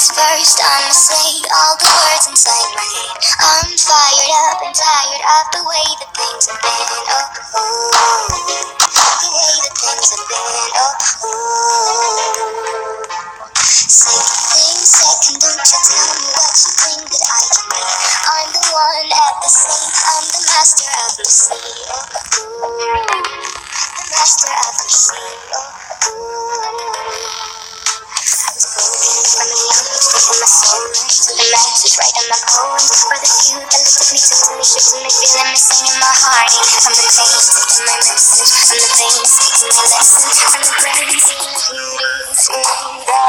things first, I'ma say all the words inside my head. I'm fired up and tired of the way that things have been. Oh, ooh, the way that things have been. Oh, ooh. Say things second, don't you tell me what you think that I can be. I'm the one at the sink, I'm the master of the sea. Oh, ooh, the master of the sea. Oh, ooh. From the young age, taking my soul to the masses, writing my poems for the few that look at me, took me, shifting me, feeling me, singing my heart. From the veins, taking my message, from the veins, taking my lesson, from the brains, seeing the beauty through the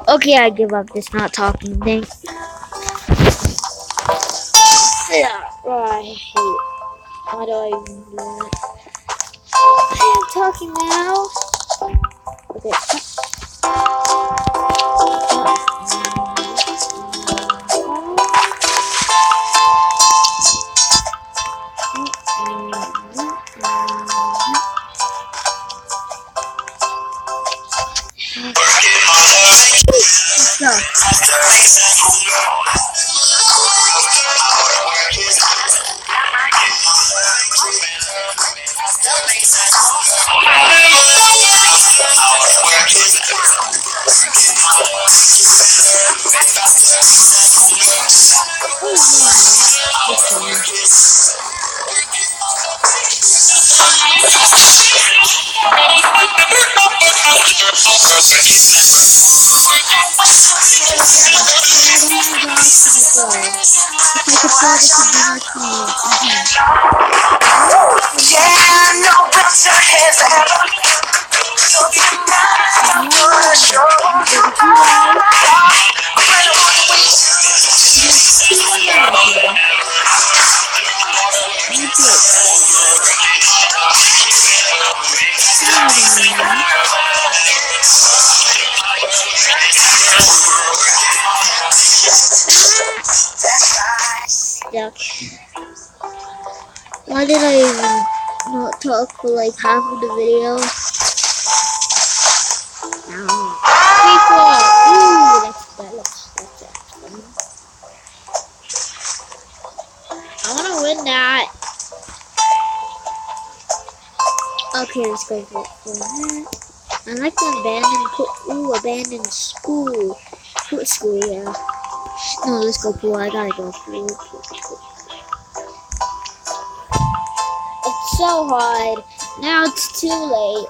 Okay, I give up this not talking thing. Yeah, I hate. Why do I even do that? I am talking now. Okay. Yuck. Why did I even not talk for like half of the video? No. People! Ooh, that's excellent. I wanna win that. Okay, let's go for that. I like the abandoned school. What school, yeah. No, let's go pool. I gotta go pool. It's so hard. Now it's too late.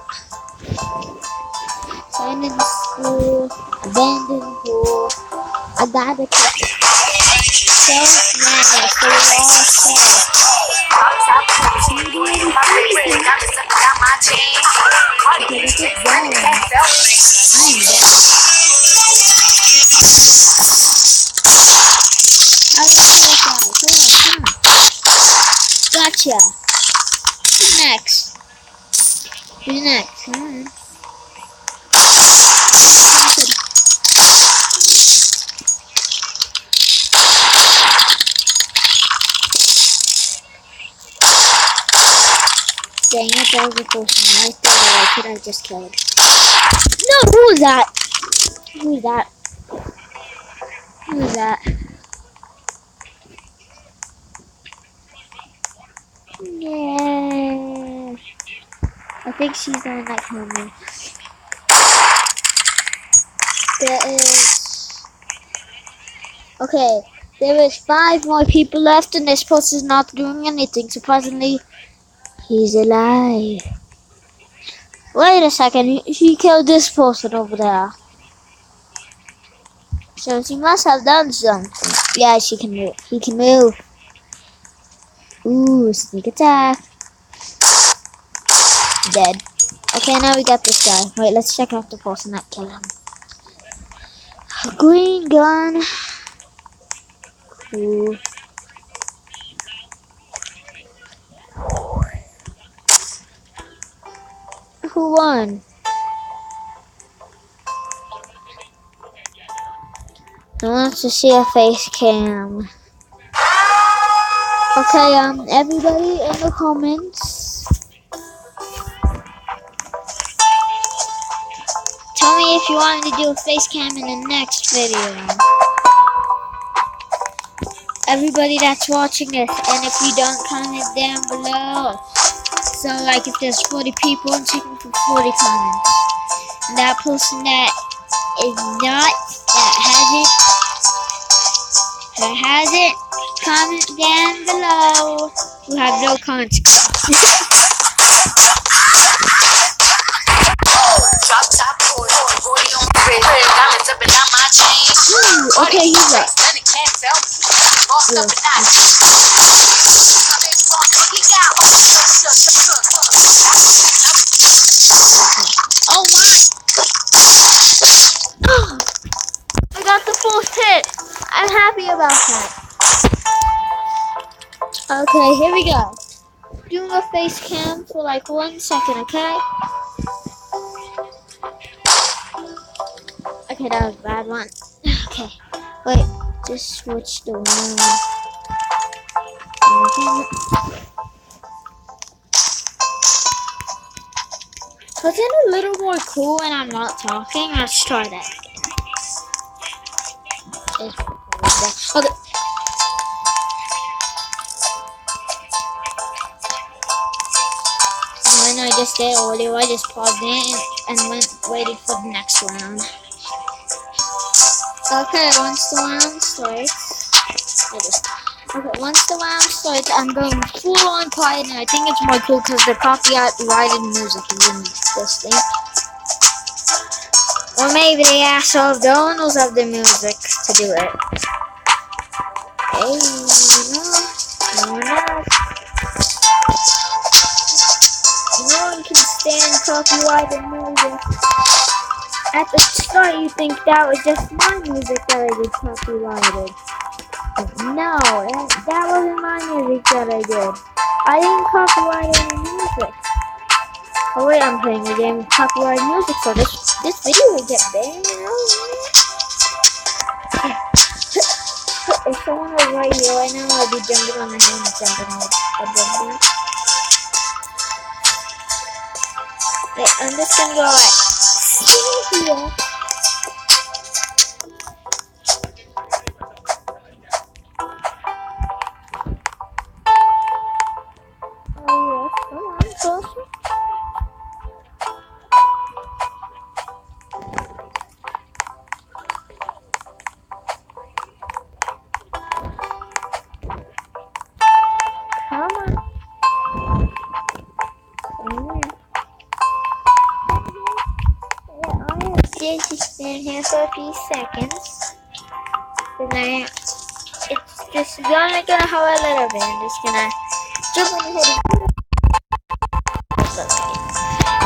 Abandoned school. Abandoned pool. I gotta catch it. So many. So lost. Gotcha. Who's next? Who's next? Alright. Dang it, that was a person right there that I could have just killed. No, who was that? Who was that? Who was that? Yeah. I think she's on that corner. There is... Okay, there is 5 more people left and this person's not doing anything. Surprisingly, he's alive. Wait a second, he killed this person over there. So she must have done something. Yeah, she can move. He can move. Ooh, sneak attack. Dead. Okay, now we got this guy. Wait, let's check out the person that killed him. Green gun. Ooh. Who won? I want to see a face cam. Okay, everybody in the comments. if you want me to do a face cam in the next video. Everybody that's watching this, and if you don't, comment down below. So like if there's 40 people, I'm checking for 40 comments. And that person that is not, that hasn't, comment down below. You have no consequence. Ooh, okay, he's up. Oh my! Oh, I got the fourth hit. I'm happy about that. Okay, here we go. Doing a face cam for like 1 second, okay? Okay, that was a bad one. Okay, wait, just switch the one. Was it a little more cool when I'm not talking? Let's try that again. Okay. And when I just did audio, I just paused it and waited for the next round. Okay, once the round starts, once the round starts, I'm going full on quiet, and I think it's more cool because the copyrighted music is in this thing. Or maybe they asked all of the owners of the music to do it. Hey, no one else. No one can stand copyrighted music. At the start, you think that was just my music that I did copyrighted. But no, that wasn't my music that I did. I didn't copyright any music. Oh wait, I'm playing a game with copyrighted music, so this video will get banned. If someone was right here right now, I'd be jumping on my hand and jumping on the Wait, I'm just gonna go like, here. Oh yes, come on, closer. Come on. Just stand here for a few seconds. Then it's just only gonna hold a little bit. I'm just gonna jump in the head.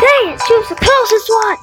Dang it, choose the closest one.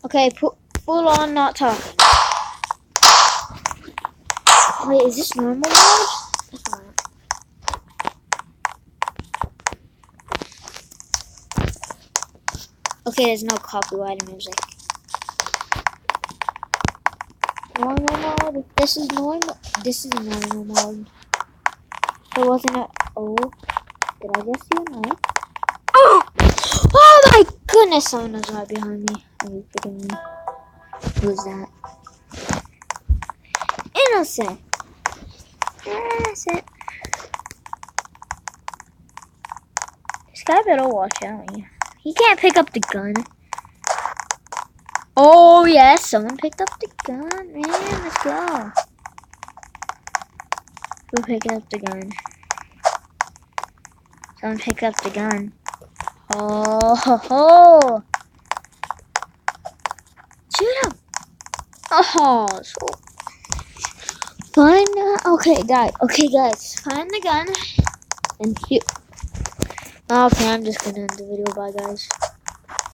Okay, full on not talking. Wait, is this normal mode? Okay, there's no copyrighted music. Normal mode. This is normal. This is normal mode. It wasn't a. Oh, did I just see a knife? Oh! Oh my goodness! Someone was right behind me. Are you kidding me? Who's that? Innocent. Innocent. This guy better watch out. He can't pick up the gun. Oh yes, someone picked up the gun. Man, let's go. Who picked up the gun? Someone picked up the gun. Oh ho ho! Shoot him! Oh, so find okay guys, find the gun and shoot. Okay, I'm just gonna end the video. Bye guys.